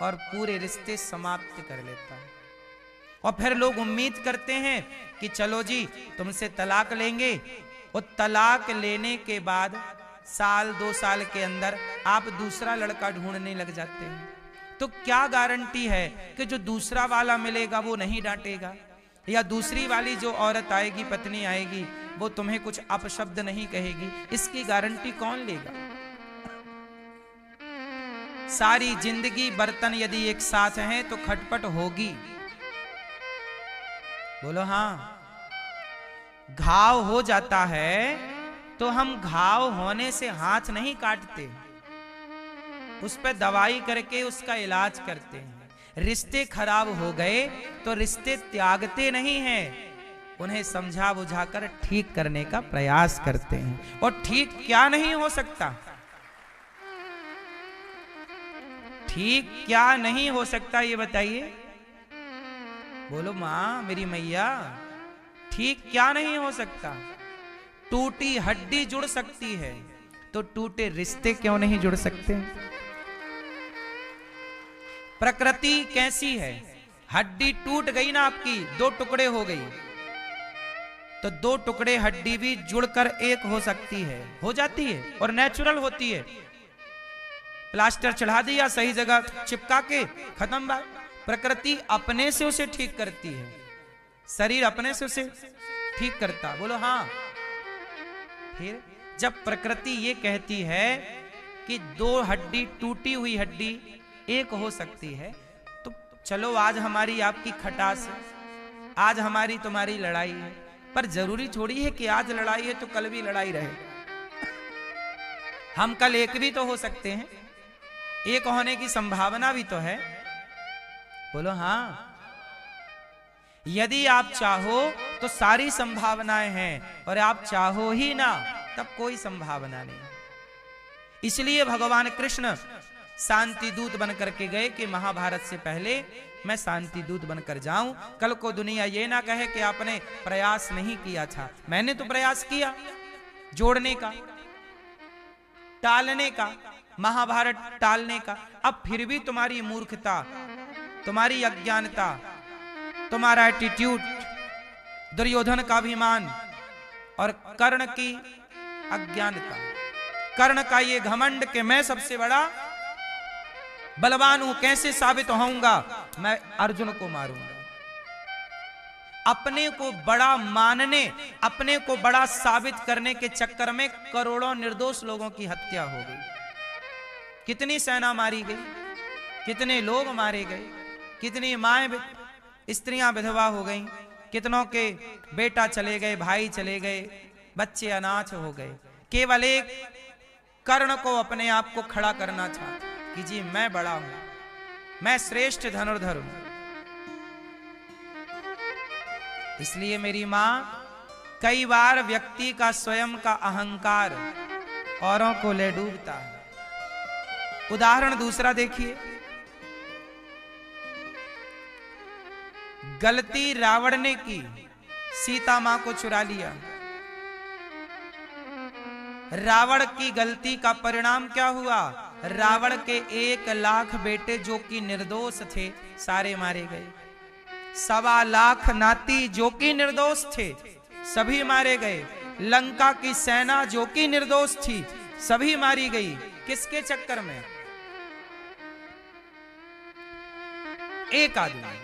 और पूरे रिश्ते समाप्त कर लेता है। और फिर लोग उम्मीद करते हैं कि चलो जी तुमसे तलाक लेंगे, और तलाक लेने के बाद साल 2 साल के अंदर आप दूसरा लड़का ढूंढने लग जाते हैं। तो क्या गारंटी है कि जो दूसरा वाला मिलेगा वो नहीं डांटेगा, या दूसरी वाली जो औरत आएगी, पत्नी आएगी, वो तुम्हें कुछ अपशब्द नहीं कहेगी? इसकी गारंटी कौन लेगा? सारी जिंदगी बर्तन यदि एक साथ हैं तो खटपट होगी। बोलो हाँ। घाव हो जाता है तो हम घाव होने से हाथ नहीं काटते, उस पर दवाई करके उसका इलाज करते हैं। रिश्ते खराब हो गए तो रिश्ते त्यागते नहीं हैं, उन्हें समझा बुझाकर ठीक करने का प्रयास करते हैं। और ठीक क्या नहीं हो सकता? ठीक क्या नहीं हो सकता ये बताइए? बोलो मां मेरी मैया, ठीक क्या नहीं हो सकता? टूटी हड्डी जुड़ सकती है, तो टूटे रिश्ते क्यों नहीं जुड़ सकते? प्रकृति कैसी है? हड्डी टूट गई ना आपकी, 2 टुकड़े हो गई, तो 2 टुकड़े हड्डी भी जुड़कर एक हो सकती है, हो जाती है और नेचुरल होती है। प्लास्टर चढ़ा दिया, सही जगह चिपका के, खत्म बात। प्रकृति अपने से उसे ठीक करती है, शरीर अपने से उसे ठीक करता। बोलो हाँ। फिर जब प्रकृति ये कहती है कि 2 हड्डी, टूटी हुई हड्डी एक हो सकती है, तो चलो आज हमारी आपकी खटास है, आज हमारी तुम्हारी लड़ाई है, पर जरूरी थोड़ी है कि आज लड़ाई है तो कल भी लड़ाई रहे। हम कल एक भी तो हो सकते हैं, एक होने की संभावना भी तो है। बोलो हाँ। यदि आप चाहो तो सारी संभावनाएं हैं, और आप चाहो ही ना तब कोई संभावना नहीं। इसलिए भगवान कृष्ण शांति दूत बनकर के गए कि महाभारत से पहले मैं शांति दूत बनकर जाऊं, कल को दुनिया ये ना कहे कि आपने प्रयास नहीं किया था। मैंने तो प्रयास किया जोड़ने का, टालने का, महाभारत टालने का। अब फिर भी तुम्हारी मूर्खता, तुम्हारी अज्ञानता, तुम्हारा एटीट्यूड, दुर्योधन का अभिमान और कर्ण की अज्ञानता, कर्ण का ये घमंड कि मैं सबसे बड़ा बलवान हूं, कैसे साबित होऊंगा? मैं अर्जुन को मारूंगा। अपने को बड़ा मानने, अपने को बड़ा साबित करने के चक्कर में करोड़ों निर्दोष लोगों की हत्या हो गई। कितनी सेना मारी गई, कितने लोग मारे गए, कितनी माएं स्त्रियां विधवा हो गईं, कितनों के बेटा चले गए, भाई चले गए, बच्चे अनाथ हो गए। केवल एक कर्ण को अपने आप को खड़ा करना था कि जी मैं बड़ा हूं, मैं श्रेष्ठ धनुर्धर हूं। इसलिए मेरी मां, कई बार व्यक्ति का स्वयं का अहंकार औरों को ले डूबता है। उदाहरण दूसरा देखिए, गलती रावण ने की, सीता मां को चुरा लिया। रावण की गलती का परिणाम क्या हुआ? रावण के 1 लाख बेटे जो कि निर्दोष थे सारे मारे गए। 1.25 लाख नाती जो कि निर्दोष थे सभी मारे गए। लंका की सेना जो कि निर्दोष थी सभी मारी गई। किसके चक्कर में? एक आदमी,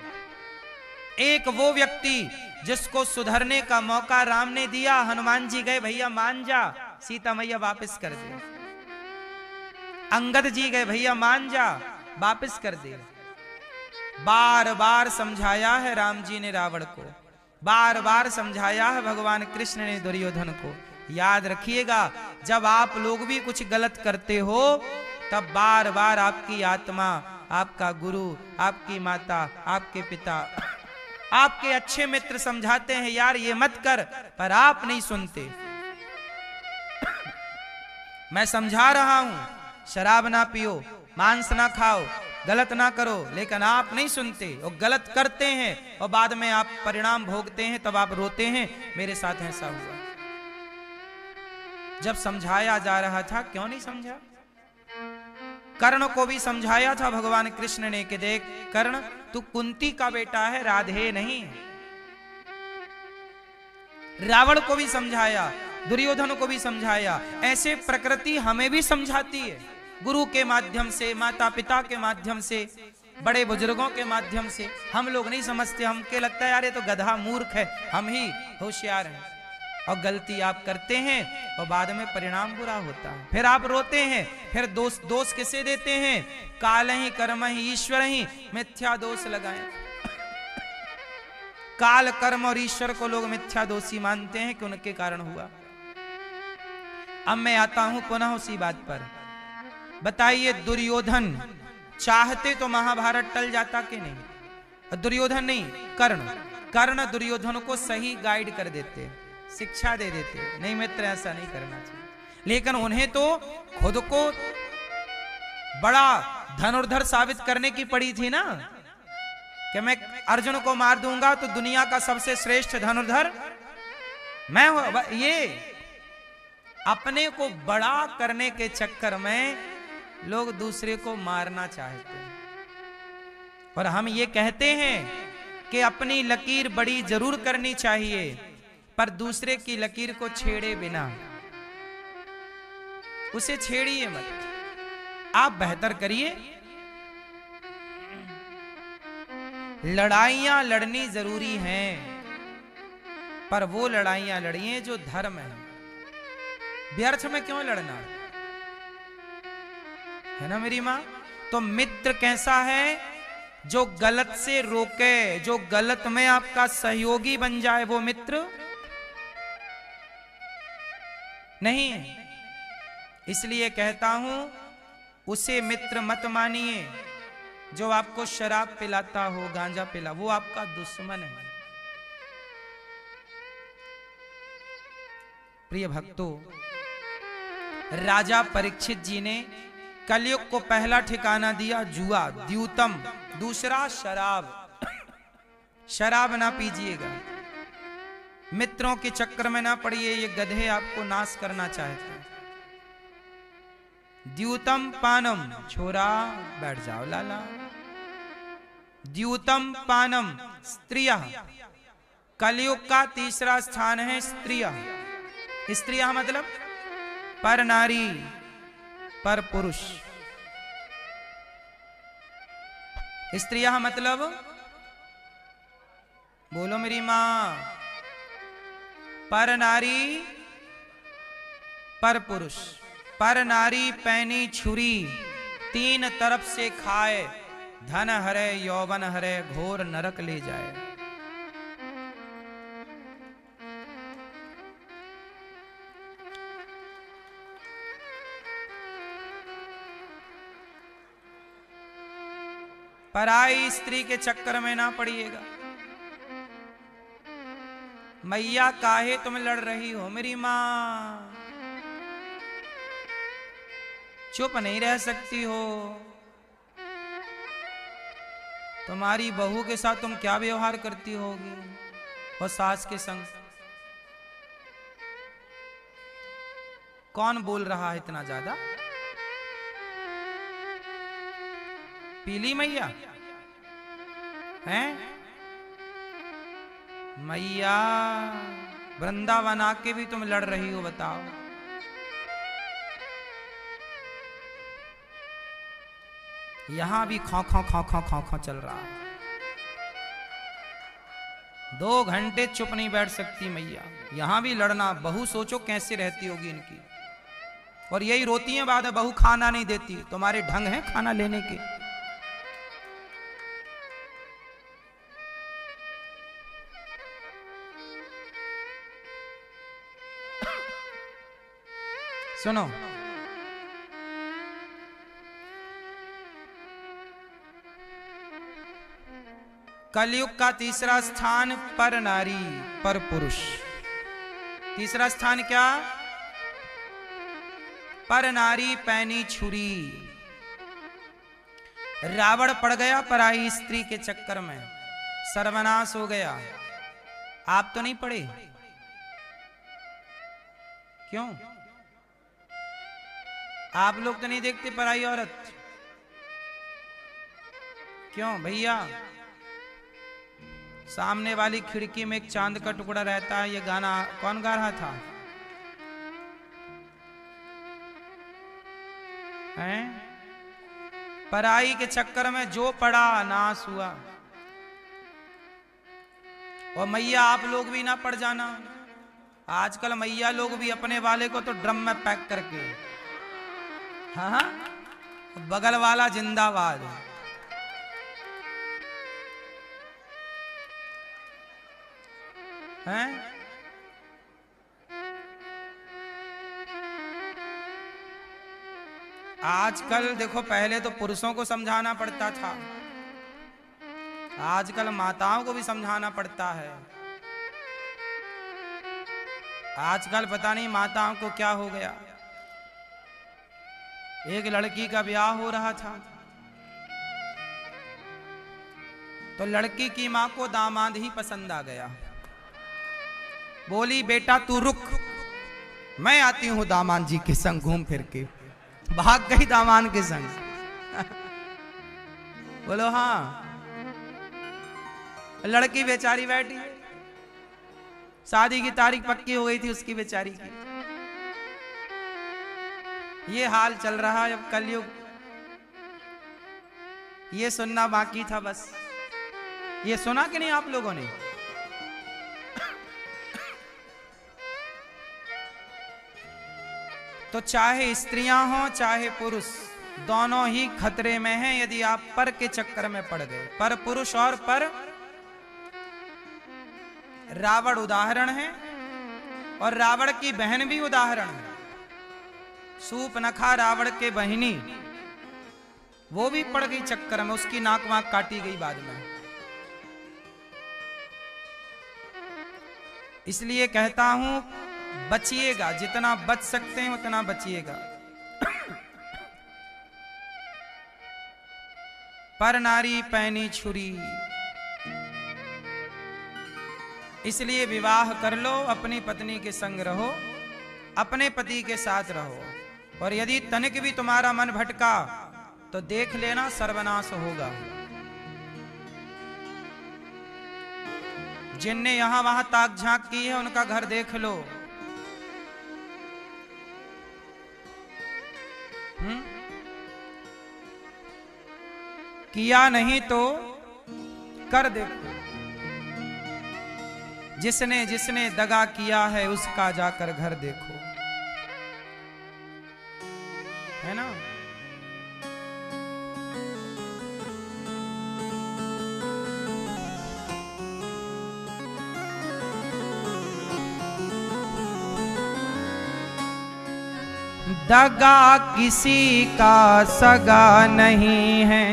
एक वो व्यक्ति जिसको सुधरने का मौका राम ने दिया। हनुमान जी गए, भैया मान जा, सीता मैया वापस कर दे। अंगद जी गए, भैया मान जा, वापस कर दे। बार बार समझाया है राम जी ने रावण को, बार बार समझाया है भगवान कृष्ण ने दुर्योधन को। याद रखिएगा, जब आप लोग भी कुछ गलत करते हो तब बार बार आपकी आत्मा, आपका गुरु, आपकी माता, आपके पिता, आपके अच्छे मित्र समझाते हैं यार ये मत कर, पर आप नहीं सुनते। मैं समझा रहा हूं, शराब ना पियो, मांस ना खाओ, गलत ना करो, लेकिन आप नहीं सुनते और गलत करते हैं और बाद में आप परिणाम भोगते हैं, तब आप रोते हैं मेरे साथ ऐसा हुआ। जब समझाया जा रहा था क्यों नहीं समझा? कर्ण को भी समझाया था भगवान कृष्ण ने कि देख कर्ण, तू कुंती का बेटा है, राधे नहीं। रावण को भी समझाया, दुर्योधन को भी समझाया। ऐसे प्रकृति हमें भी समझाती है, गुरु के माध्यम से, माता पिता के माध्यम से, बड़े बुजुर्गों के माध्यम से। हम लोग नहीं समझते, हमके लगता है यार ये तो गधा मूर्ख है, हम ही होशियार हैं। और गलती आप करते हैं और बाद में परिणाम बुरा होता है, फिर आप रोते हैं। फिर दोष किसे देते हैं? काल ही, कर्म ही, ईश्वर ही, मिथ्या दोष लगाए। काल, कर्म और ईश्वर को लोग मिथ्या दोषी मानते हैं कि उनके कारण हुआ। अब मैं आता हूं पुनः उसी बात पर। बताइए, दुर्योधन चाहते तो महाभारत टल जाता कि नहीं? दुर्योधन नहीं, कर्ण दुर्योधन को सही गाइड कर देते, शिक्षा दे देते, नहीं मित्र ऐसा नहीं करना चाहिए। लेकिन उन्हें तो खुद को बड़ा धनुर्धर साबित करने की पड़ी थी ना, कि मैं अर्जुन को मार दूंगा तो दुनिया का सबसे श्रेष्ठ धनुर्धर मैं हूं। ये अपने को बड़ा करने के चक्कर में लोग दूसरे को मारना चाहते हैं। और हम ये कहते हैं कि अपनी लकीर बड़ी जरूर करनी चाहिए, पर दूसरे की लकीर को छेड़े बिना। उसे छेड़िए मत, आप बेहतर करिए। लड़ाइयां लड़नी जरूरी हैं, पर वो लड़ाइयां लड़िए जो धर्म है। व्यर्थ में क्यों लड़ना है ना मेरी मां? तो मित्र कैसा है? जो गलत से रोके, जो गलत में आपका सहयोगी बन जाए, वो मित्र नहीं है। इसलिए कहता हूं, उसे मित्र मत मानिए जो आपको शराब पिलाता हो, गांजा पिला, वो आपका दुश्मन है। प्रिय भक्तों, राजा परीक्षित जी ने कलयुग को पहला ठिकाना दिया जुआ, द्यूतम, दूसरा शराब। शराब ना पीजिएगा, मित्रों के चक्कर में ना पड़िए, ये गधे आपको नाश करना चाहते हैं। द्यूतम पानम, छोरा बैठ जाओ लाला। द्यूतम पानम, स्त्रिया, कलयुग का तीसरा स्थान है स्त्रिया। स्त्रिया मतलब पर नारी, पर पुरुष। स्त्रिया मतलब, बोलो मेरी मां, पर नारी, पर पुरुष। पर नारी पैनी छुरी, तीन तरफ से खाए, धन हरे यौवन हरे, घोर नरक ले जाए। पराई स्त्री के चक्कर में ना पड़िएगा। मैया काहे तुम लड़ रही हो मेरी मां? चुप नहीं रह सकती हो? तुम्हारी बहू के साथ तुम क्या व्यवहार करती होगी, और सास के संग? कौन बोल रहा है इतना ज्यादा? पीली मैया हैं? मैया वृंदावन आके भी तुम लड़ रही हो, बताओ। यहां भी खौ खौ खौ खौ खौ खौ चल रहा है। 2 घंटे चुप नहीं बैठ सकती मैया, यहां भी लड़ना। बहू सोचो कैसे रहती होगी इनकी। और यही रोती है बाद में, बहू खाना नहीं देती। तुम्हारे ढंग है खाना लेने के? सुनो, कलयुग का तीसरा स्थान पर नारी, पर पुरुष। तीसरा स्थान क्या? पर नारी पैनी छुरी। रावण पड़ गया पराई स्त्री के चक्कर में, सर्वनाश हो गया। आप तो नहीं पड़े? क्यों? आप लोग तो नहीं देखते पराई औरत? क्यों भैया? सामने वाली खिड़की में एक चांद का टुकड़ा रहता है। ये गाना कौन गा रहा था? हैं? पराई के चक्कर में जो पड़ा नाश हुआ। और मैया आप लोग भी ना पड़ जाना। आजकल मैया लोग भी अपने वाले को तो ड्रम में पैक करके, हाँ, बगल वाला जिंदाबाद। हैं? आजकल देखो, पहले तो पुरुषों को समझाना पड़ता था, आजकल माताओं को भी समझाना पड़ता है। आजकल पता नहीं माताओं को क्या हो गया। एक लड़की का ब्याह हो रहा था, तो लड़की की मां को दामाद ही पसंद आ गया। बोली बेटा तू रुक, मैं आती हूं दामाद जी के संग घूम फिर के। भाग गई दामाद के संग। बोलो हाँ। लड़की बेचारी बैठी, शादी की तारीख पक्की हो गई थी उसकी बेचारी की। ये हाल चल रहा है अब कलयुग। ये सुनना बाकी था बस। ये सुना कि नहीं आप लोगों ने? तो चाहे स्त्रियां हों चाहे पुरुष, दोनों ही खतरे में हैं यदि आप पर के चक्कर में पड़ गए। पर पुरुष और पर रावण उदाहरण है, और रावण की बहन भी उदाहरण है। सूपनखा रावण के बहिनी, वो भी पड़ गई चक्कर में, उसकी नाक वाक काटी गई बाद में। इसलिए कहता हूं बचिएगा, जितना बच सकते हैं उतना बचिएगा। पर नारी पैनी छुरी, इसलिए विवाह कर लो, अपनी पत्नी के संग रहो, अपने पति के साथ रहो। और यदि तनिक भी तुम्हारा मन भटका तो देख लेना सर्वनाश होगा। जिनने यहां वहां ताक झांक की है उनका घर देख लो। किया नहीं तो कर देखो। जिसने जिसने दगा किया है उसका जाकर घर देखो, है ना। दगा किसी का सगा नहीं है,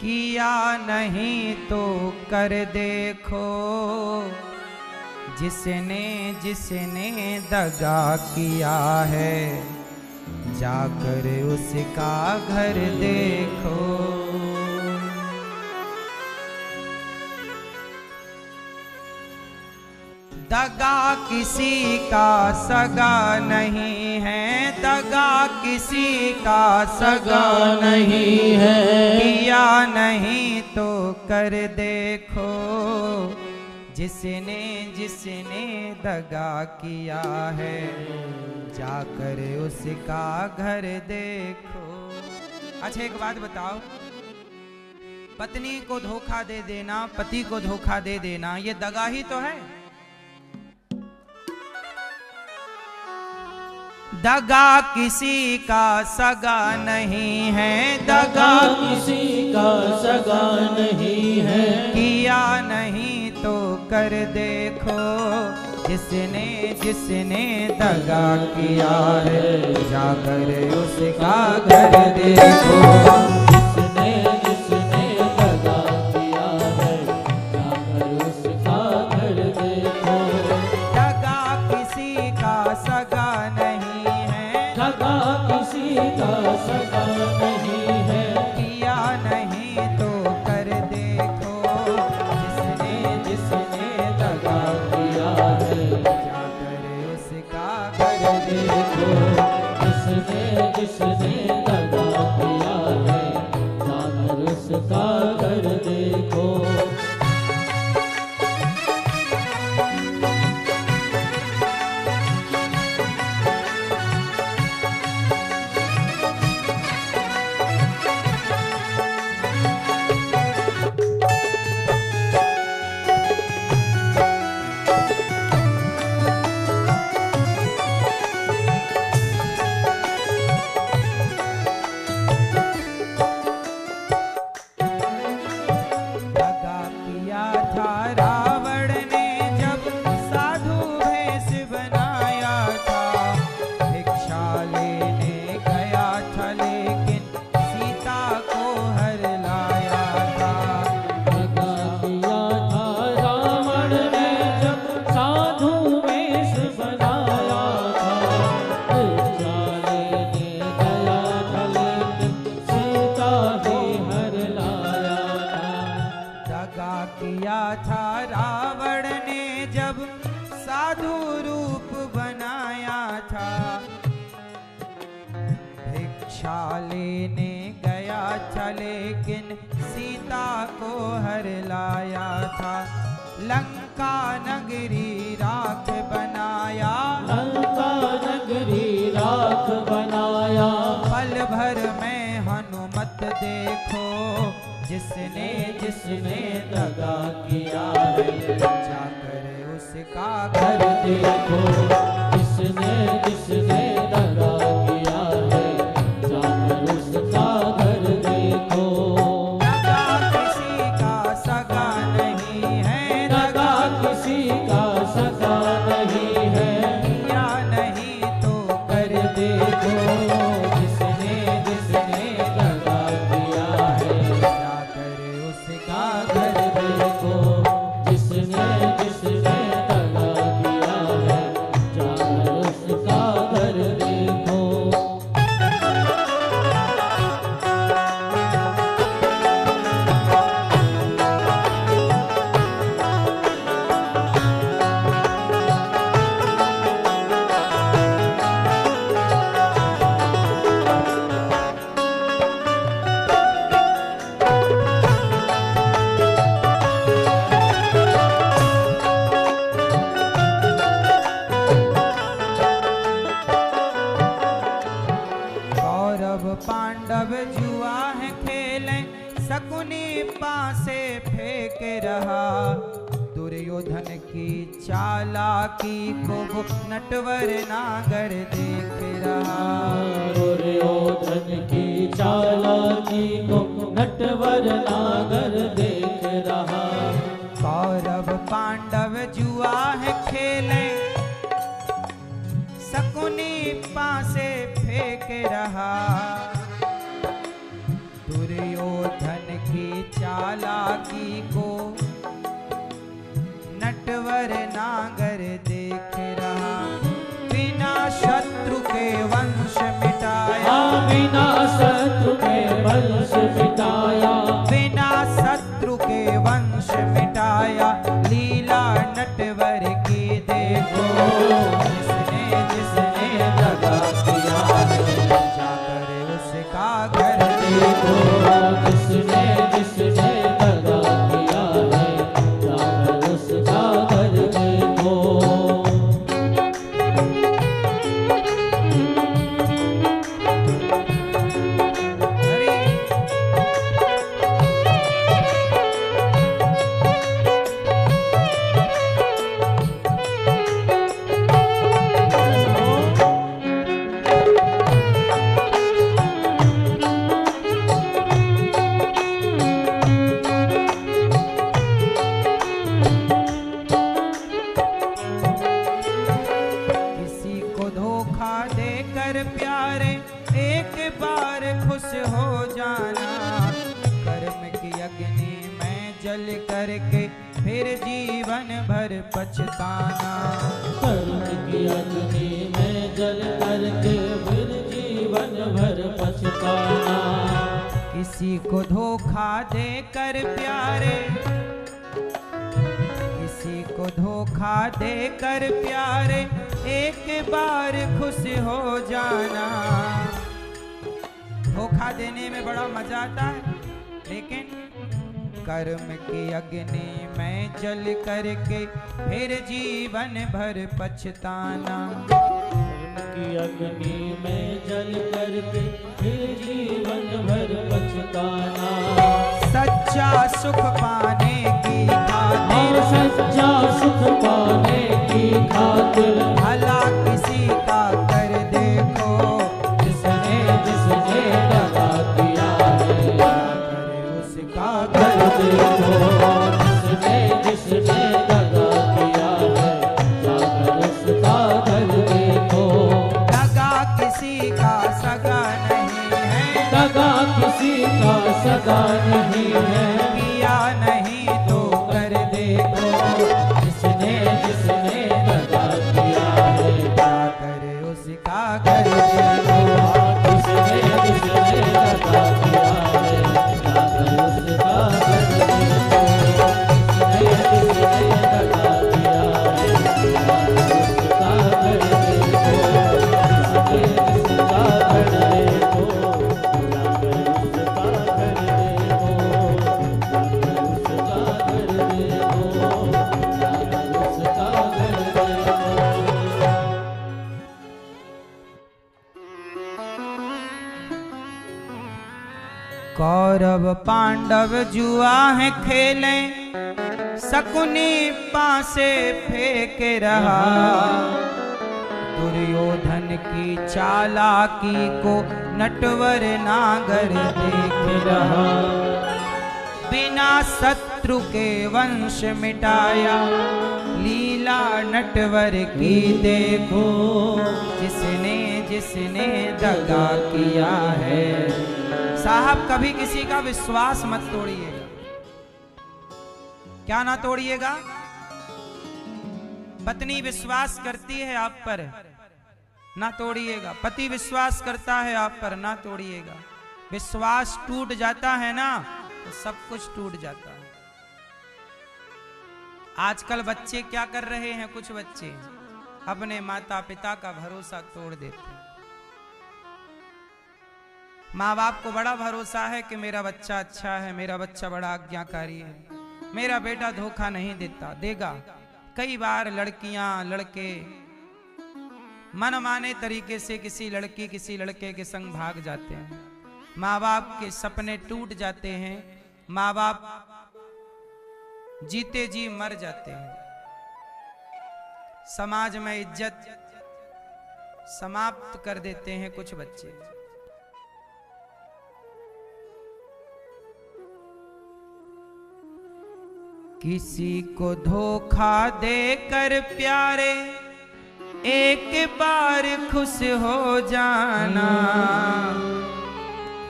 किया नहीं तो कर देखो। जिसने जिसने दगा किया है जाकर उसका घर देखो। दगा किसी का सगा नहीं है, दगा किसी का सगा नहीं है, किया नहीं तो कर देखो। जिसने जिसने दगा किया है जाकर उसका घर देखो। अच्छा एक बात बताओ, पत्नी को धोखा दे देना, पति को धोखा दे देना, ये दगा ही तो है। दगा किसी का सगा नहीं है, दगा किसी का सगा नहीं है, किया नहीं तो कर देखो। जिसने जिसने दगा किया है जाकर उसका घर देखो। जिसने जिसने दगा किया है जाकर उसका घर देखो। दगा किसी का सगा नहीं है, दगा किसी का सगा नहीं है, किया नहीं तो कर देखो। जिसने जिसने दगा किया है जाकर उसका घर देखो। जिसने जिसने दगा किया था रावण ने जब साधु रूप बनाया था। भिक्षा लेने गया था लेकिन सीता को हर लाया था। लंका नगरी राख बनाया, लंका नगरी राख बनाया। पल भर में हनुमत देखो, जिसने जिसने दगा किया है, जाकर उसका घर देखो। जिसने जिसने दगा किया है, जाकर उसका घर देखो। दगा किसी का सगा नहीं है, दगा किसी का सगा नहीं है, किया नहीं तो कर देखो। जिसने जिसने दगा किया है, जाकर उसका घर देखो। जिसने जिसने दगा किया है, जाकर उसका घर देखो। कौरव पांडव जुआ है खेलें, शकुनी पासे फेंक रहा। दुर्योधन की चालाकी को वो नटवर नागर देख रहा। दुर्योधन की चालाकी को नटवर नागर देख रहा। कौरव पांडव जुआ है खेलें, शकुनी पासे फेंक रहा। दुर्योधन की चालाकी को नटवर नागर देख रहा। बिना शत्रु के वंश मिटाया, बिना शत्रु के वंश मिटाया। बिना शत्रु के वंश मिटाया। लीला नटवर की देखो, जिसने जिसने दगा किया है, जाकर उसका घर देखो। जिसने जिसने दगा किया है, जाकर उसका घर देखो। हरि किसी को धोखा देकर प्यारे एक बार खुश हो जाना। कर्म की अग्नि में जल करके फिर जीवन भर पछताना। कर्म की अग्नि में जल करके फिर जीवन भर पछताना। किसी को धोखा देकर प्यारे, किसी को धोखा देकर प्यारे एक बार खुश हो जाना। धोखा देने में बड़ा मजा आता है, लेकिन कर्म की अग्नि में जल करके फिर जीवन भर पछताना। कर्म की अग्नि में जल करके फिर जीवन भर पछताना। सच्चा सुख पाने की और खातिर, सच्चा सुख पाने की खातिर, भला किसी का कर देखो, जिसने जिसने दगा किया है, करे उसका घर देखो। जिसने जिसने दगा किया है, जाकर उसका घर देखो। दगा किसी का सगा नहीं है, दगा किसी का सगा नहीं है, किया नहीं तो कर देखो। जिसने जिसने दगा किया है, करे उसका कर देखो। जिसने जिसने दगा किया है, जाकर उसका घर देखो। जिसने कौरव पांडव जुआ है खेले, शकुनी पासे फेंक रहा, दुर्योधन की चालाकी को नटवर नागर देख रहा, बिना शत्रु के वंश मिटाया, लीला नटवर की देखो, जिसने जिसने दगा किया है। साहब कभी किसी का विश्वास मत तोड़िएगा। क्या ना तोड़िएगा? पत्नी विश्वास करती है आप पर, ना तोड़िएगा। पति विश्वास करता है आप पर, ना तोड़िएगा। विश्वास टूट जाता है ना तो सब कुछ टूट जाता है। आजकल बच्चे क्या कर रहे हैं? कुछ बच्चे अपने माता पिता का भरोसा तोड़ देते हैं। माँ बाप को बड़ा भरोसा है कि मेरा बच्चा अच्छा है, मेरा बच्चा बड़ा आज्ञाकारी है, मेरा बेटा धोखा नहीं देगा। कई बार लड़कियां लड़के मनमाने तरीके से किसी लड़की किसी लड़के के संग भाग जाते हैं। माँ बाप के सपने टूट जाते हैं, माँ बाप जीते जी मर जाते हैं। समाज में इज्जत समाप्त कर देते हैं कुछ बच्चे। किसी को धोखा देकर प्यारे एक बार खुश हो जाना,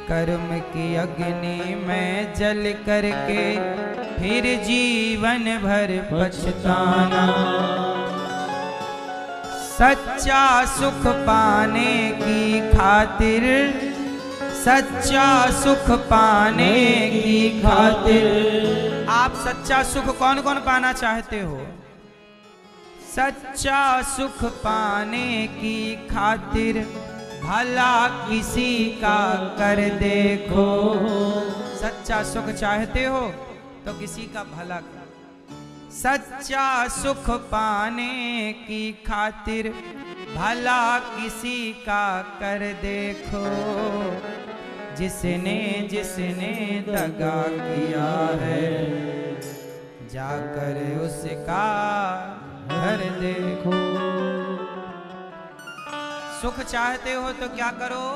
कर्म की अग्नि में जल करके फिर जीवन भर पछताना। सच्चा सुख पाने की खातिर, सच्चा सुख पाने की खातिर। आप सच्चा सुख कौन कौन पाना चाहते हो? सच्चा सुख पाने की खातिर भला किसी का कर देखो। सच्चा सुख चाहते हो तो किसी का भला कर। सच्चा सुख पाने की खातिर भला किसी का कर देखो। जिसने जिसने दगा किया है जाकर उसका घर देखो। सुख चाहते हो तो क्या करो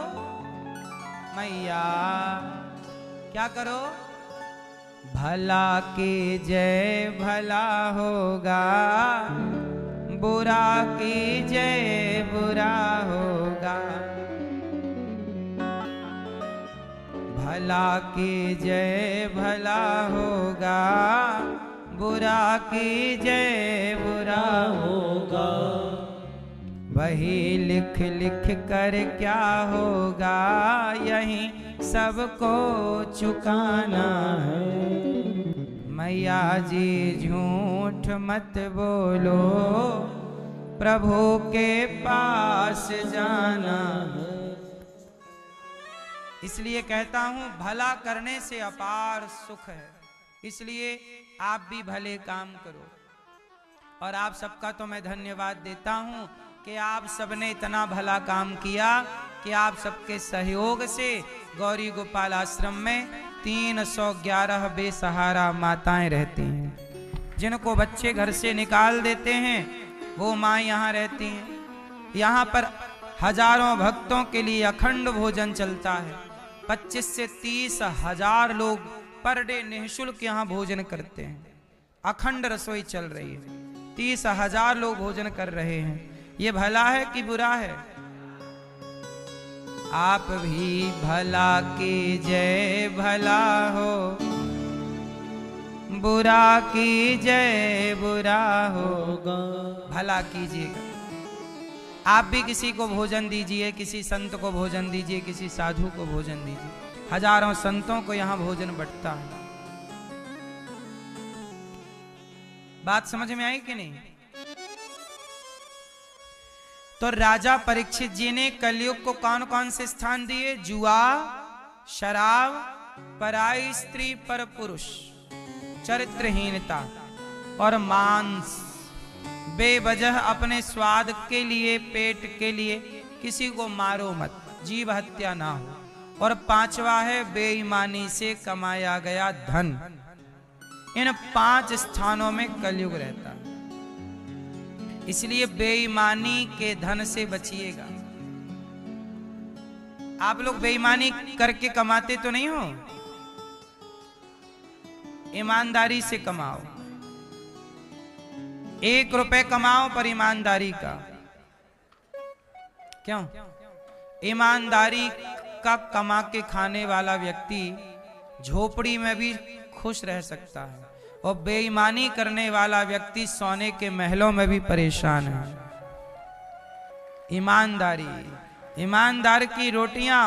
मैया? क्या करो? भला की जय भला होगा, बुरा की जय बुरा होगा। भला की जय भला होगा, बुरा की जय बुरा होगा। वही लिख लिख कर क्या होगा, यही सबको चुकाना है। मैया जी झूठ मत बोलो, प्रभु के पास जाना है। इसलिए कहता हूं भला करने से अपार सुख है। इसलिए आप भी भले काम करो। और आप सबका तो मैं धन्यवाद देता हूं कि आप सबने इतना भला काम किया कि आप सबके सहयोग से गौरी गोपाल आश्रम में 311 बेसहारा माताएं रहती हैं। जिनको बच्चे घर से निकाल देते हैं वो माँ यहाँ रहती हैं। यहाँ पर हजारों भक्तों के लिए अखंड भोजन चलता है। 25 से 30 हजार लोग पर डे निःशुल्क यहाँ भोजन करते हैं। अखंड रसोई चल रही है। 30 हजार लोग भोजन कर रहे हैं। ये भला है कि बुरा है? आप भी भला कीजिए भला हो, बुरा कीजिए बुरा होगा। भला कीजिएगा। आप भी किसी को भोजन दीजिए, किसी संत को भोजन दीजिए, किसी साधु को भोजन दीजिए। हजारों संतों को यहाँ भोजन बंटता है। बात समझ में आई कि नहीं? तो राजा परीक्षित जी ने कलयुग को कौन कौन से स्थान दिए? जुआ, शराब, पराई स्त्री पर पुरुष, चरित्रहीनता और मांस। बेवजह अपने स्वाद के लिए, पेट के लिए किसी को मारो मत, जीव हत्या ना हो। और पांचवा है बेईमानी से कमाया गया धन। इन 5 स्थानों में कलयुग रहता है, इसलिए बेईमानी के धन से बचिएगा। आप लोग बेईमानी करके कमाते तो नहीं हो, ईमानदारी से कमाओ। 1 रुपए कमाओ पर ईमानदारी का। क्यों? ईमानदारी का कमा के खाने वाला व्यक्ति झोपड़ी में भी खुश रह सकता है, और बेईमानी करने वाला व्यक्ति सोने के महलों में भी परेशान है। ईमानदारी, ईमानदार की रोटियां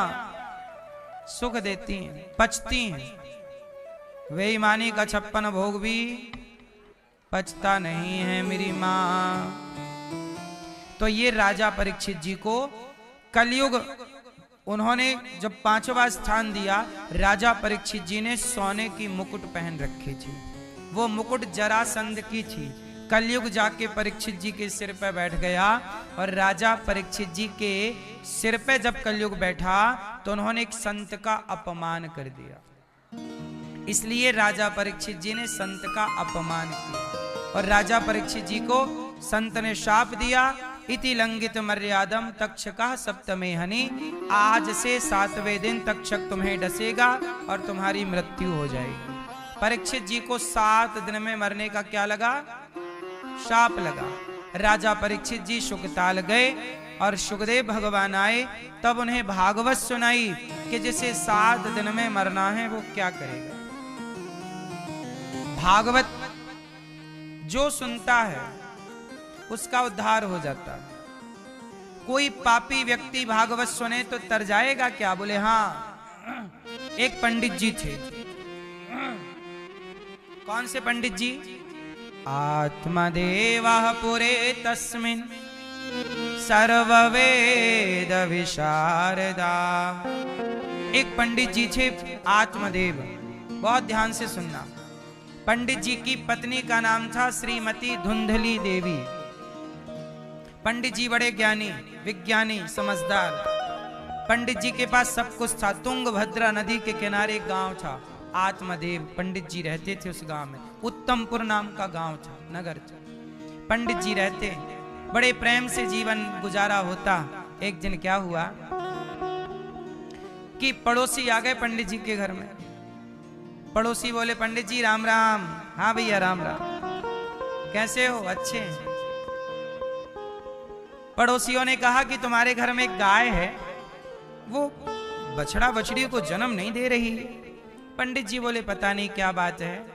सुख देती हैं, पचती हैं। बेईमानी का 56 भोग भी पचता नहीं है मेरी मां। तो ये राजा परीक्षित जी को कलयुग, उन्होंने जब 5वां स्थान दिया, राजा परीक्षित जी ने सोने की मुकुट पहन रखी थी। वो मुकुट जरासंध की थी। कलयुग जाके परीक्षित जी के सिर पे बैठ गया, और राजा परीक्षित जी के सिर पे जब कलयुग बैठा तो उन्होंने एक संत का अपमान कर दिया। इसलिए राजा परीक्षित जी ने संत का अपमान किया, और राजा परीक्षित जी को संत ने शाप दिया, इति लंघित मर्यादम तक्षकः सप्तमे हनि। आज से 7वें दिन तक्षक तुम्हें डसेगा और तुम्हारी मृत्यु हो जाएगी। परीक्षित जी को 7 दिन में मरने का क्या लगा? शाप लगा। राजा परीक्षित जी शुकताल गए, और सुखदेव भगवान आए, तब उन्हें भागवत सुनाई कि जिसे 7 दिन में मरना है वो क्या करेगा। भागवत जो सुनता है उसका उद्धार हो जाता है। कोई पापी व्यक्ति भागवत सुने तो तर जाएगा क्या? बोले हाँ। एक पंडित जी थे। कौन से पंडित जी? आत्मदेवः पुरे तस्मिन् सर्ववेद विशारदा। एक पंडित जी थे आत्मदेव, बहुत ध्यान से सुनना। पंडित जी की पत्नी का नाम था श्रीमती धुंधली देवी। पंडित जी बड़े ज्ञानी, विज्ञानी, समझदार। पंडित जी के पास सब कुछ था। तुंगभद्रा नदी के किनारे एक गांव था, आत्मदेव पंडित जी रहते थे उस गांव में। उत्तमपुर नाम का गांव था, नगर था। पंडित जी रहते, बड़े प्रेम से जीवन गुजारा होता। एक दिन क्या हुआ कि पड़ोसी आ गए पंडित जी के घर में। पड़ोसी बोले, पंडित जी राम राम। हाँ भैया राम राम, कैसे हो? अच्छे हैं। पड़ोसियों ने कहा कि तुम्हारे घर में एक गाय है, वो बछड़ा बछड़ी को जन्म नहीं दे रही। पंडित जी बोले, पता नहीं क्या बात है,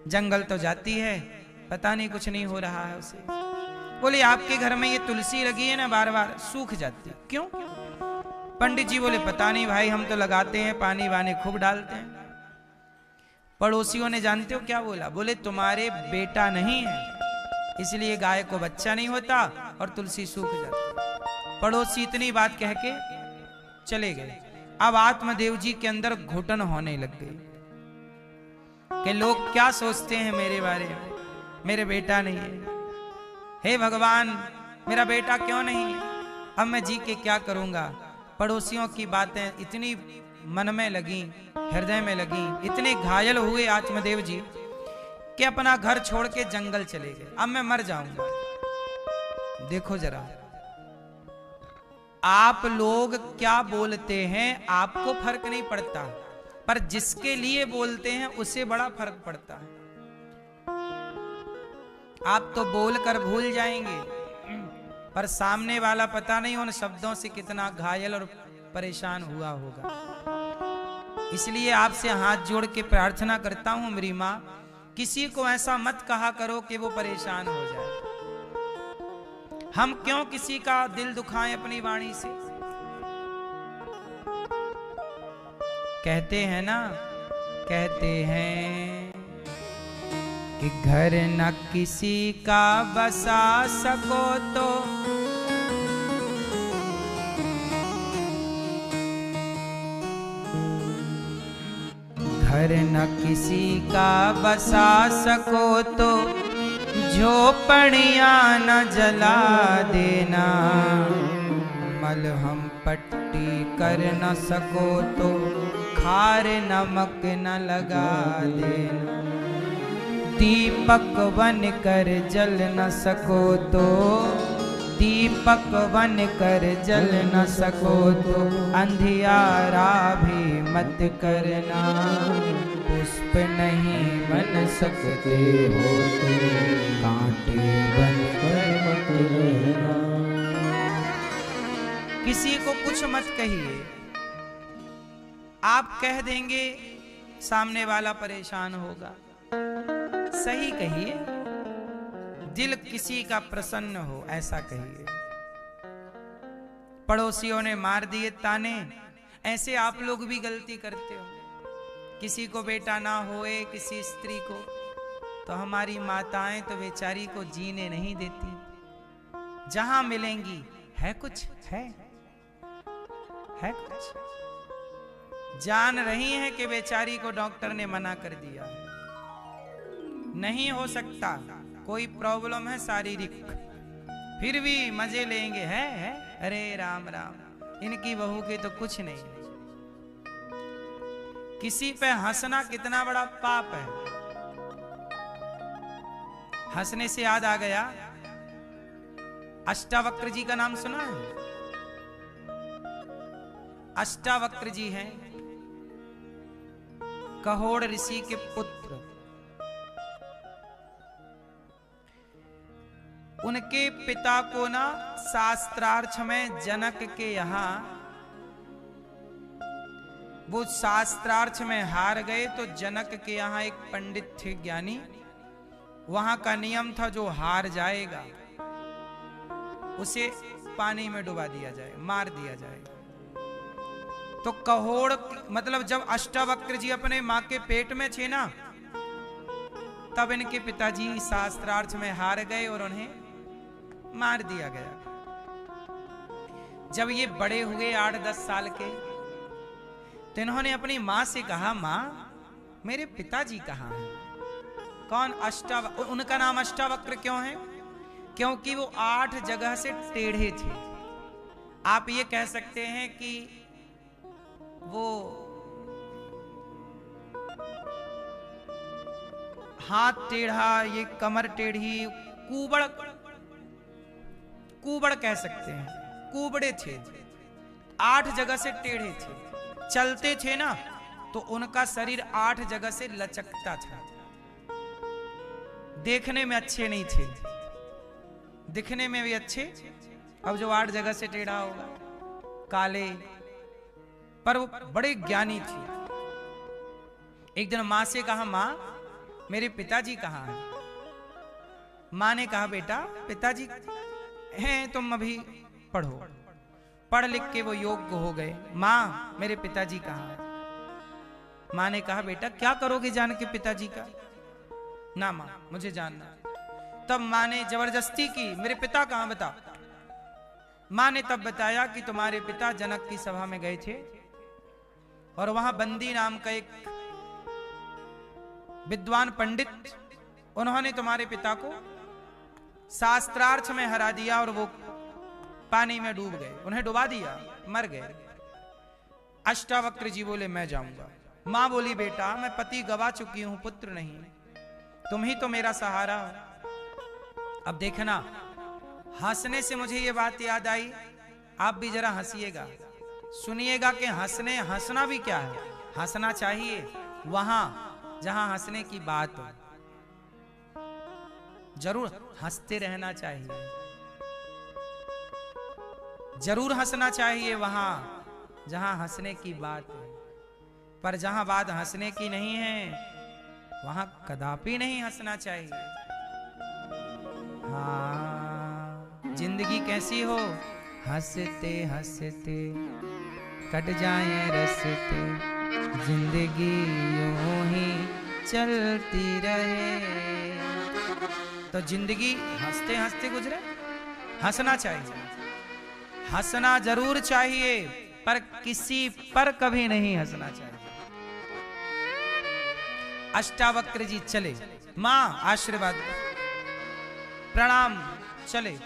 जंगल तो जाती है, पता नहीं कुछ नहीं हो रहा है उसे। बोले, आपके घर में ये तुलसी लगी है ना, बार बार सूख जाती, क्यों? पंडित जी बोले, पता नहीं भाई, हम तो लगाते हैं, पानी वानी खूब डालते हैं। पड़ोसियों ने जानते हो क्या बोला? बोले, तुम्हारे बेटा नहीं है, इसलिए गाय को बच्चा नहीं होता और तुलसी सूख जाती। पड़ोसी इतनी बात कह के चले गए। अब आत्मदेव जी के अंदर घुटन होने लग गई कि लोग क्या सोचते हैं मेरे बारे में, मेरे बेटा नहीं है। हे भगवान, मेरा बेटा क्यों नहीं है? अब मैं जी के क्या करूंगा? पड़ोसियों की बातें इतनी मन में लगी, हृदय में लगी, इतने घायल हुए आत्मदेव जी कि अपना घर छोड़ के जंगल चले गए। अब मैं मर जाऊंगा। देखो जरा, आप लोग क्या बोलते हैं आपको फर्क नहीं पड़ता, पर जिसके लिए बोलते हैं उसे बड़ा फर्क पड़ता है। आप तो बोलकर भूल जाएंगे, पर सामने वाला पता नहीं उन शब्दों से कितना घायल और परेशान हुआ होगा। इसलिए आपसे हाथ जोड़ के प्रार्थना करता हूं मेरी मां, किसी को ऐसा मत कहा करो कि वो परेशान हो जाए। हम क्यों किसी का दिल दुखाएं अपनी वाणी से? कहते हैं ना, कहते हैं कि घर न किसी का बसा सको तो घर न किसी का बसा सको तो झोपड़ियां न जला देना। मलहम पट्टी कर न सको तो खार नमक न लगा देना। दीपक बन कर जल न सको तो दीपक बन कर जल न सको तो अंधियारा भी मत करना। पुष्प नहीं बन सकते हो तो कांटे बन कर मत रहना। किसी को कुछ मत कहिए, आप कह देंगे सामने वाला परेशान होगा। सही कहिए, दिल किसी का प्रसन्न हो ऐसा कहिए। पड़ोसियों ने मार दिए ताने, ऐसे आप लोग भी गलती करते हो। किसी को बेटा ना होए, किसी स्त्री को, तो हमारी माताएं तो बेचारी को जीने नहीं देती। जहां मिलेंगी है कुछ, है कुछ। जान रही हैं कि बेचारी को डॉक्टर ने मना कर दिया, नहीं हो सकता, कोई प्रॉब्लम है शारीरिक, फिर भी मजे लेंगे। है अरे राम राम, इनकी बहू के तो कुछ नहीं। किसी पे हंसना कितना बड़ा पाप है। हंसने से याद आ गया, अष्टावक्र जी का नाम सुना है? अष्टावक्र जी हैं कहोड़ ऋषि के पुत्र। उनके पिता को ना शास्त्रार्थ में जनक के यहां, वो शास्त्रार्थ में हार गए तो जनक के यहां एक पंडित थे ज्ञानी। वहां का नियम था जो हार जाएगा उसे पानी में डुबा दिया जाए, मार दिया जाए। तो कहोड़ मतलब जब अष्टावक्र जी अपने मां के पेट में थे ना, तब इनके पिताजी शास्त्रार्थ में हार गए और उन्हें मार दिया गया। जब ये बड़े हुए 8-10 साल के, तो इन्होंने अपनी मां से कहा, मां मेरे पिताजी कहाँ हैं? कौन? उनका नाम अष्टावक्र क्यों है? क्योंकि वो 8 जगह से टेढ़े थे। आप ये कह सकते हैं कि वो हाथ टेढ़ा, ये कमर टेढ़ी, कुबड़ कह सकते हैं, कुबड़े थे। 8 जगह से टेढ़े थे। चलते थे ना तो उनका शरीर 8 जगह से लचकता था। देखने में अच्छे नहीं थे, दिखने में भी अच्छे। अब जो 8 जगह से टेढ़ा होगा, काले, पर वो बड़े ज्ञानी थे। एक दिन मां से कहा, मां मेरे पिताजी कहाँ हैं? मां ने कहा, बेटा पिताजी हैं, तुम अभी पढ़ो। पढ़ लिख के वो योग्य हो गए। मां मेरे पिताजी कहाँ हैं? मां ने कहा, बेटा क्या करोगे जान के पिताजी का? ना मां मुझे जानना। तब मां ने जबरदस्ती की, मेरे पिता कहाँ बता। मां ने तब बताया कि तुम्हारे पिता जनक की सभा में गए थे और वहां बंदी नाम का एक विद्वान पंडित, उन्होंने तुम्हारे पिता को शास्त्रार्थ में हरा दिया और वो पानी में डूब गए, उन्हें डुबा दिया, मर गए। अष्टावक्र जी बोले, मैं जाऊंगा। मां बोली, बेटा मैं पति गवा चुकी हूं, पुत्र नहीं, तुम ही तो मेरा सहारा हो। अब देखना, हंसने से मुझे ये बात याद आई, आप भी जरा हंसिएगा, सुनिएगा कि हंसना भी क्या है। हंसना चाहिए वहां जहां हंसने की बात हो। जरूर हंसते रहना चाहिए, जरूर हंसना चाहिए वहां जहां हंसने की बात है। पर जहां बात हंसने की नहीं है, वहां कदापि नहीं हंसना चाहिए। हाँ, जिंदगी कैसी हो, हंसते हंसते कट जाए रस्ते, जिंदगी यूं ही चलती रहे। तो जिंदगी हंसते हंसते गुजरे, हंसना चाहिए, हंसना जरूर चाहिए, पर किसी पर कभी नहीं हंसना चाहिए। अष्टावक्र जी चले, मां आशीर्वाद प्रणाम, चले।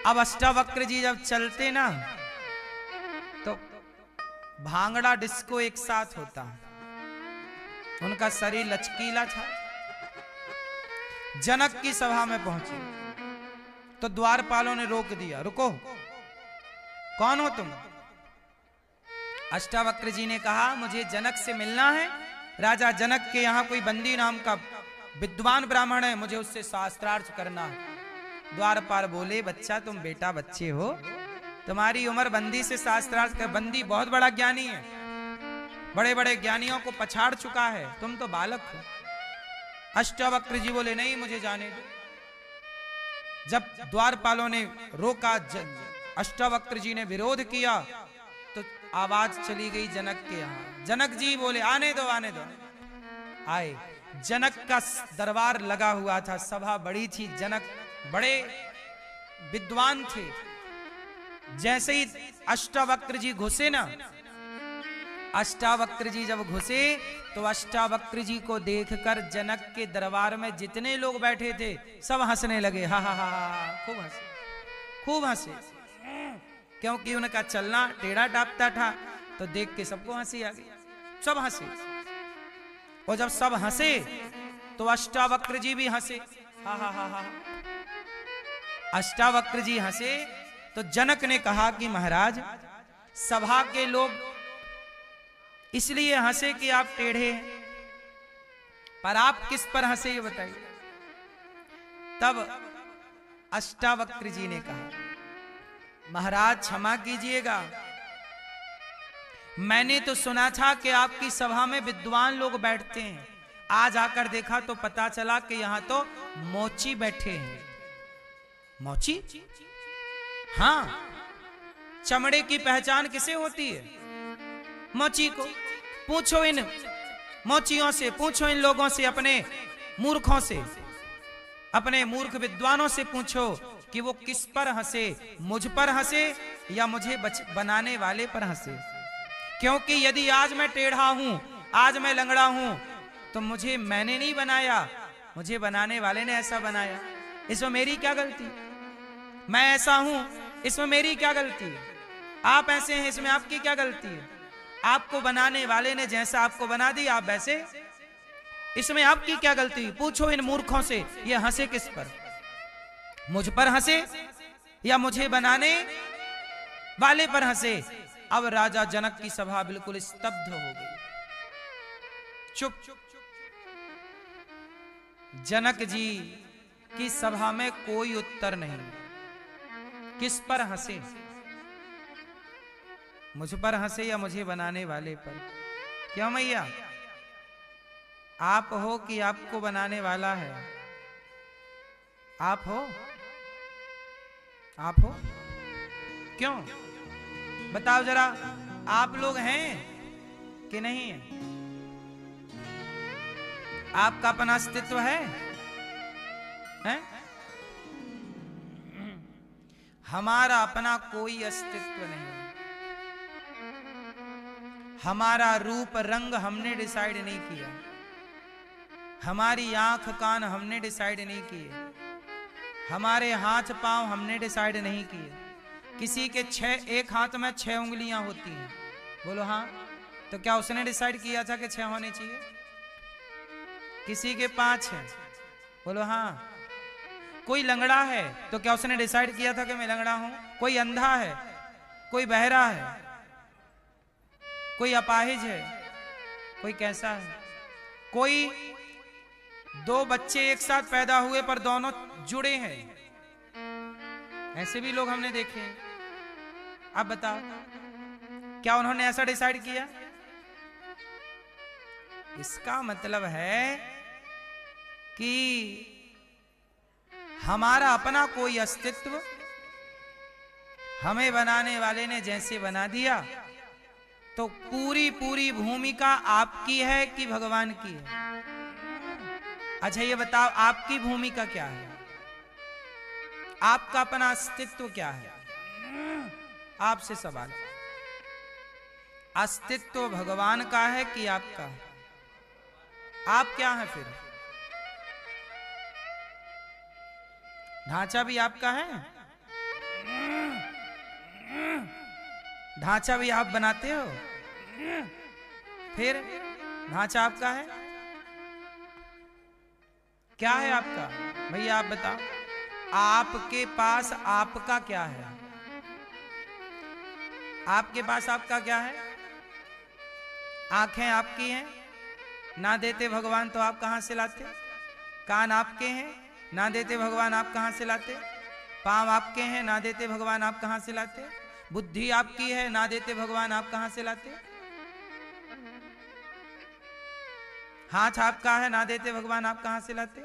अब अष्टावक्र जी जब चलते ना, तो भांगड़ा डिस्को एक साथ होता। उनका शरीर लचकीला था। जनक की सभा में पहुंचे तो द्वारपालों ने रोक दिया, रुको, कौन हो तुम? अष्टावक्र जी ने कहा, मुझे जनक से मिलना है। राजा जनक के यहाँ कोई बंदी नाम का विद्वान ब्राह्मण है, मुझे उससे शास्त्रार्थ करना है। द्वारपाल बोले, बच्चा तुम बेटा बच्चे हो, तुम्हारी उम्र बंदी से शास्त्रार्थ कर, बंदी बहुत बड़ा ज्ञानी है, बड़े बड़े ज्ञानियों को पछाड़ चुका है, तुम तो बालक हो। अष्टावक्र जी बोले, नहीं, मुझे जाने दो। जब द्वारपालों ने रोका, अष्टावक्र जी ने विरोध किया, तो आवाज चली गई जनक के यहाँ। जनक जी बोले, आने दो, आने दो। आए। जनक का दरबार लगा हुआ था, सभा बड़ी थी, जनक बड़े विद्वान थे। जैसे ही अष्टावक्र जी घुसे ना, अष्टावक्र जी जब घुसे तो अष्टावक्र जी को देखकर जनक के दरबार में जितने लोग बैठे थे सब हंसने लगे। हा हा हा, खूब हंसे, खूब हंसे, क्योंकि उनका चलना टेढ़ा टापता था, तो देख के सबको हंसी आ गई, सब हंसे। और जब सब हंसे तो अष्टावक्र जी भी हंसे, हा हा हा हा। अष्टावक्र जी हंसे तो जनक ने कहा कि महाराज, सभा के लोग इसलिए हंसे कि आप टेढ़े हैं, पर आप किस पर हंसे ये बताइए। तब अष्टावक्र जी ने कहा, महाराज क्षमा कीजिएगा, मैंने तो सुना था कि आपकी सभा में विद्वान लोग बैठते हैं, आज आकर देखा तो पता चला कि यहां तो मोची बैठे हैं। मोची? हाँ, चमड़े की पहचान किसे होती है? मोची को। पूछो इन मोचियों से, पूछो इन लोगों से, अपने मूर्खों से, अपने मूर्ख विद्वानों से पूछो कि वो किस पर हंसे, मुझ पर हंसे या मुझे बनाने वाले पर हंसे। क्योंकि यदि आज मैं टेढ़ा हूं, आज मैं लंगड़ा हूं, तो मुझे मैंने नहीं बनाया, मुझे बनाने वाले ने ऐसा बनाया। इसमें मेरी क्या गलती? मैं ऐसा हूं, इसमें मेरी क्या गलती है? आप ऐसे हैं, इसमें आपकी क्या गलती है? आपको बनाने वाले ने जैसा आपको बना दिया, आप वैसे, इसमें आपकी क्या गलती? पूछो इन मूर्खों से, ये हंसे किस पर? मुझ पर हंसे या मुझे बनाने वाले पर हंसे? अब राजा जनक की सभा बिल्कुल स्तब्ध हो गई, चुप। जनक जी की सभा में कोई उत्तर नहीं। किस पर हंसे? मुझ पर हंसे या मुझे बनाने वाले पर? क्यों मैया, आप हो कि आपको बनाने वाला है? आप हो? आप हो? क्यों बताओ जरा, आप लोग हैं कि नहीं है? आपका अपना अस्तित्व है? हैं? हमारा अपना कोई अस्तित्व नहीं। हमारा रूप रंग हमने डिसाइड नहीं किया, हमारी आंख कान हमने डिसाइड नहीं किए, हमारे हाथ पांव हमने डिसाइड नहीं किए। किसी के एक हाथ में 6 उंगलियां होती हैं, बोलो हाँ, तो क्या उसने डिसाइड किया था कि 6 होने चाहिए? किसी के 5 है, बोलो हाँ। कोई लंगड़ा है तो क्या उसने डिसाइड किया था कि मैं लंगड़ा हूं? कोई अंधा है, कोई बहरा है, कोई अपाहिज है, कोई कैसा है? कोई 2 बच्चे एक साथ पैदा हुए पर दोनों जुड़े हैं, ऐसे भी लोग हमने देखे हैं। अब बताओ, क्या उन्होंने ऐसा डिसाइड किया? इसका मतलब है कि हमारा अपना कोई अस्तित्व, हमें बनाने वाले ने जैसे बना दिया, तो पूरी पूरी भूमिका आपकी है कि भगवान की है? अच्छा ये बताओ, आपकी भूमिका क्या है? आपका अपना अस्तित्व क्या है? आपसे सवाल, अस्तित्व भगवान का है कि आपका है? आप क्या है फिर? ढांचा भी आपका है? ढांचा भी आप बनाते हो? फिर ढांचा आपका है, क्या है आपका? भैया आप बताओ, आपके पास आपका क्या है? आपके पास आपका क्या है? आंखें आपकी हैं, ना देते भगवान तो आप कहां से लाते? कान आपके हैं, ना देते भगवान आप कहां से लाते? पांव आपके हैं, ना देते भगवान आप कहां से लाते? बुद्धि आपकी है, ना देते भगवान आप कहां से लाते? हाथ आपका है, ना देते भगवान आप कहां से लाते?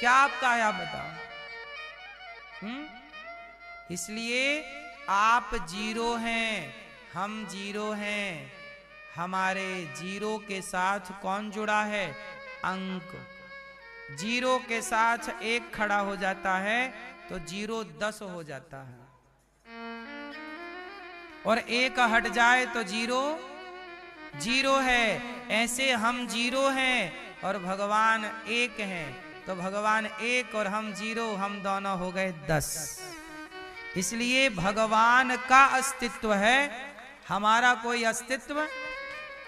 क्या आपका है आप बताओ? इसलिए आप जीरो हैं, हम जीरो हैं। हमारे जीरो के साथ कौन जुड़ा है? अंक। जीरो के साथ एक खड़ा हो जाता है तो जीरो 10 हो जाता है, और एक हट जाए तो जीरो जीरो है। ऐसे हम जीरो हैं और भगवान एक हैं, तो भगवान एक और हम जीरो, हम दोनों हो गए 10। इसलिए भगवान का अस्तित्व है, हमारा कोई अस्तित्व,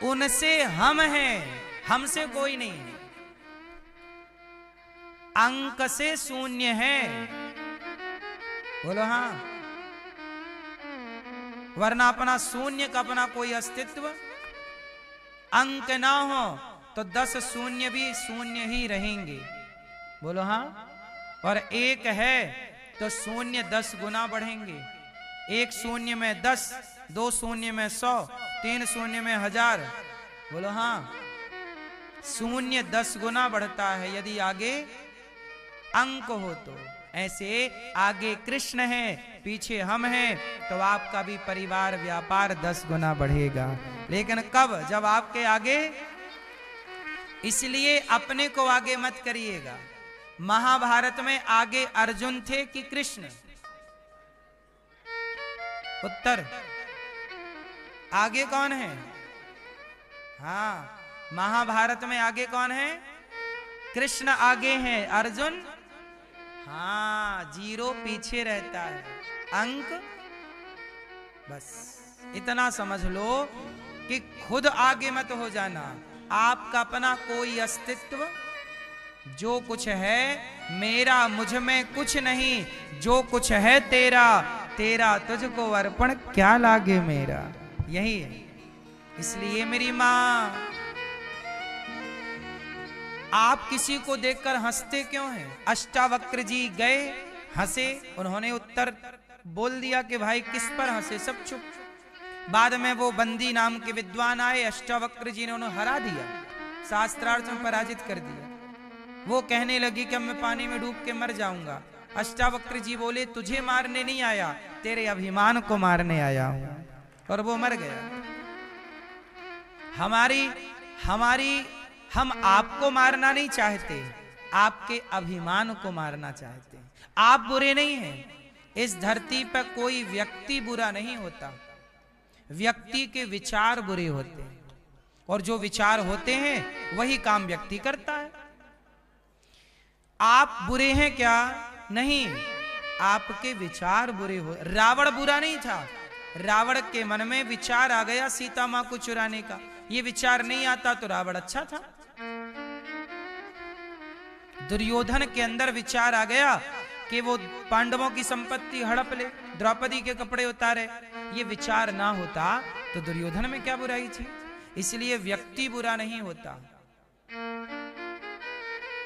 उनसे हम हैं, हमसे कोई नहीं है। अंक से शून्य है, बोलो हाँ, वरना अपना शून्य का अपना कोई अस्तित्व, अंक ना हो तो 10 शून्य भी शून्य ही रहेंगे, बोलो हाँ। और एक है तो शून्य 10 गुना बढ़ेंगे। एक शून्य में 10, 2 शून्य में 100, 3 शून्य में 1000, बोलो हाँ। शून्य 10 गुना बढ़ता है यदि आगे अंक हो तो। ऐसे आगे कृष्ण है, पीछे हम हैं, तो आपका भी परिवार व्यापार 10 गुना बढ़ेगा। लेकिन कब? जब आपके आगे। इसलिए अपने को आगे मत करिएगा। महाभारत में आगे अर्जुन थे कि कृष्ण? उत्तर, आगे कौन है? हाँ, महाभारत में आगे कौन है? कृष्ण आगे हैं, अर्जुन हाँ जीरो पीछे रहता है। अंक बस इतना समझ लो कि खुद आगे मत हो जाना। आपका अपना कोई अस्तित्व, जो कुछ है मेरा, मुझ में कुछ नहीं, जो कुछ है तेरा, तेरा तुझको अर्पण क्या लागे मेरा, यही है। इसलिए मेरी माँ, आप किसी को देखकर हंसते क्यों हैं? अष्टावक्र जी गए, हंसे, उन्होंने उत्तर बोल दिया कि भाई किस पर हंसे, सब चुप। बाद में वो बंदी नाम के विद्वान आए, अष्टावक्र जी ने उन्हें हरा दिया, शास्त्रार्थ में पराजित कर दिया। वो कहने लगी कि अब मैं पानी में डूब के मर जाऊंगा। अष्टावक्र जी बोले तुझे मारने नहीं आया, तेरे अभिमान को मारने आया हूं, और वो मर गया। हम आपको मारना नहीं चाहते, आपके अभिमान को मारना चाहते हैं। आप बुरे नहीं हैं। इस धरती पर कोई व्यक्ति बुरा नहीं होता, व्यक्ति के विचार बुरे होते हैं, और जो विचार होते हैं वही काम व्यक्ति करता है। आप बुरे हैं क्या? नहीं, आपके विचार बुरे हो। रावण बुरा नहीं था, रावण के मन में विचार आ गया सीता मां को चुराने का। ये विचार नहीं आता तो रावण अच्छा था। दुर्योधन के अंदर विचार आ गया कि वो पांडवों की संपत्ति हड़प ले, द्रौपदी के कपड़े उतारे। ये विचार ना होता तो दुर्योधन में क्या बुराई थी? इसलिए व्यक्ति बुरा नहीं होता।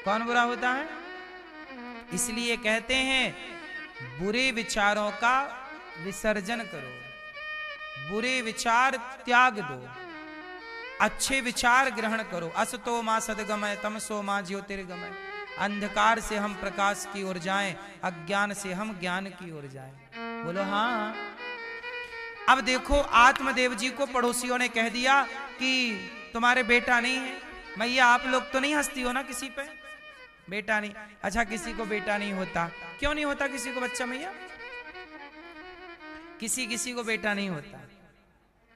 कौन बुरा होता है? इसलिए कहते हैं बुरे विचारों का विसर्जन करो, बुरे विचार त्याग दो, अच्छे विचार ग्रहण करो। असतो मां सद्गमय, तमसो मां ज्योतिर्गमय। अंधकार से हम प्रकाश की ओर जाएं, अज्ञान से हम ज्ञान की ओर जाएं। बोलो हाँ। अब देखो, आत्मदेव जी को पड़ोसियों ने कह दिया कि तुम्हारे बेटा नहीं है। मैया आप लोग तो नहीं हंसती हो ना किसी पे? बेटा नहीं, अच्छा किसी को बेटा नहीं होता। क्यों नहीं होता किसी को बच्चा मैया? किसी को बेटा नहीं होता।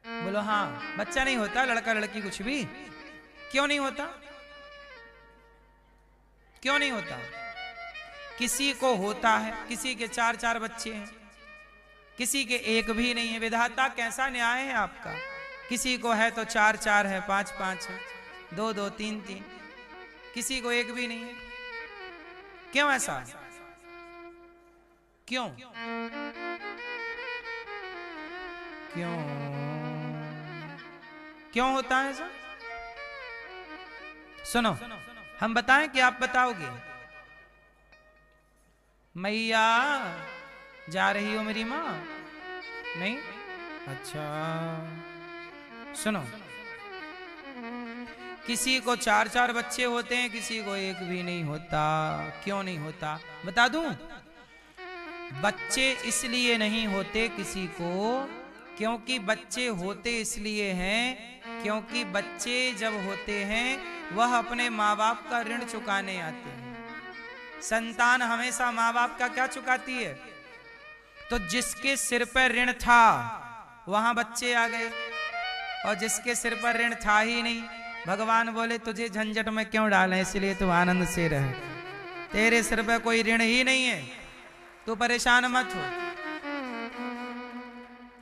बोलो हाँ, बच्चा नहीं होता, लड़का लड़की कुछ भी। क्यों नहीं होता? क्यों नहीं होता? किसी को होता है, किसी के 4-4 बच्चे हैं, किसी के एक भी नहीं है। विधाता कैसा न्याय है आपका? किसी को है तो 4 4 है, 5 5 है, 2 2 3 3, किसी को एक भी नहीं है। क्यों ऐसा? क्यों क्यों क्यों होता है ऐसा? सुनो, हम बताएं कि आप बताओगे? मैया जा रही हो मेरी माँ? नहीं? अच्छा सुनो, किसी को 4 4 बच्चे होते हैं, किसी को एक भी नहीं होता। क्यों नहीं होता बता दूं? बच्चे इसलिए नहीं होते किसी को, क्योंकि बच्चे होते इसलिए हैं क्योंकि बच्चे जब होते हैं वह अपने माँ बाप का ऋण चुकाने आते हैं। संतान हमेशा माँ बाप का क्या चुकाती है? तो जिसके सिर पर ऋण था वहां बच्चे आ गए, और जिसके सिर पर ऋण था ही नहीं, भगवान बोले तुझे झंझट में क्यों डालें, इसलिए तू आनंद से रहे। तेरे सिर पर कोई ऋण ही नहीं है, तू परेशान मत हो।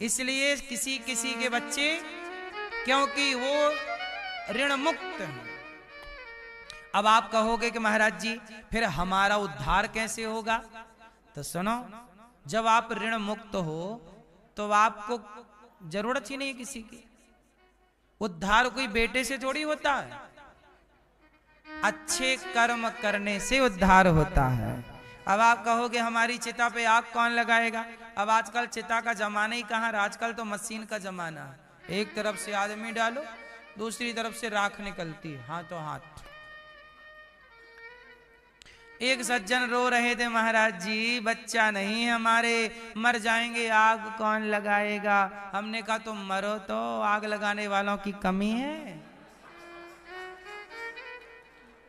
इसलिए किसी किसी के बच्चे, क्योंकि वो ऋण मुक्त हैं। अब आप कहोगे कि महाराज जी फिर हमारा उद्धार कैसे होगा? तो सुनो, जब आप ऋण मुक्त हो तो आपको जरूरत ही नहीं किसी की। उद्धार कोई बेटे से थोड़ी होता है, अच्छे कर्म करने से उद्धार होता है। अब आप कहोगे हमारी चिता पे आग कौन लगाएगा? अब आजकल चिता का जमाना ही कहाँ, आजकल तो मशीन का जमाना है। एक तरफ से आदमी डालो, दूसरी तरफ से राख निकलती है हाथों हाथ। एक सज्जन रो रहे थे, महाराज जी बच्चा नहीं है हमारे, मर जाएंगे, आग कौन लगाएगा? हमने कहा तुम मरो तो आग लगाने वालों की कमी है।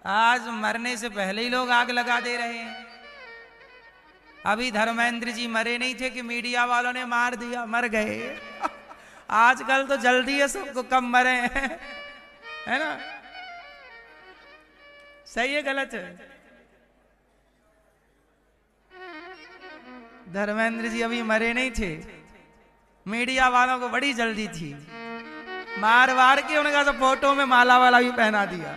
आज मरने से पहले ही लोग आग लगा दे रहे हैं। अभी धर्मेंद्र जी मरे नहीं थे कि मीडिया वालों ने मार दिया, मर गए। आजकल तो जल्दी है सबको, कम मरे हैं, है ना? सही है गलत है? धर्मेंद्र जी अभी मरे नहीं थे, मीडिया वालों को बड़ी जल्दी थी, मार वार के उनका तो फोटो में माला वाला भी पहना दिया।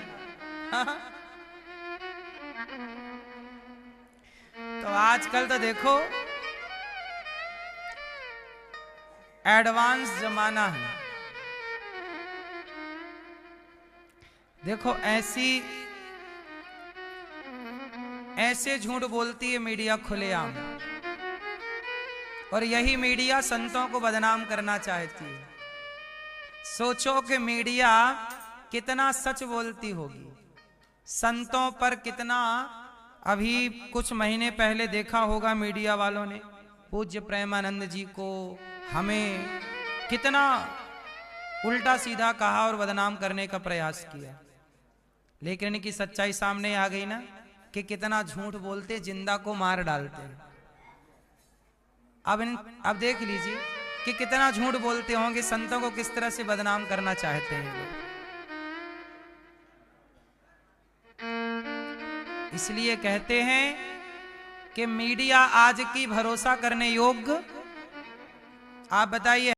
तो आजकल तो देखो एडवांस जमाना है। देखो ऐसे झूठ बोलती है मीडिया खुलेआम, और यही मीडिया संतों को बदनाम करना चाहती है। सोचो कि मीडिया कितना सच बोलती होगी, संतों पर कितना। अभी कुछ महीने पहले देखा होगा मीडिया वालों ने पूज्य प्रेमानंद जी को, हमें कितना उल्टा सीधा कहा और बदनाम करने का प्रयास किया। लेकिन इनकी सच्चाई सामने आ गई ना, कि कितना झूठ बोलते, जिंदा को मार डालते हैं। अब देख लीजिए कि कितना झूठ बोलते होंगे, संतों को किस तरह से बदनाम करना चाहते हैं लोग। इसलिए कहते हैं कि मीडिया आज की भरोसा करने योग्य, आप बताइए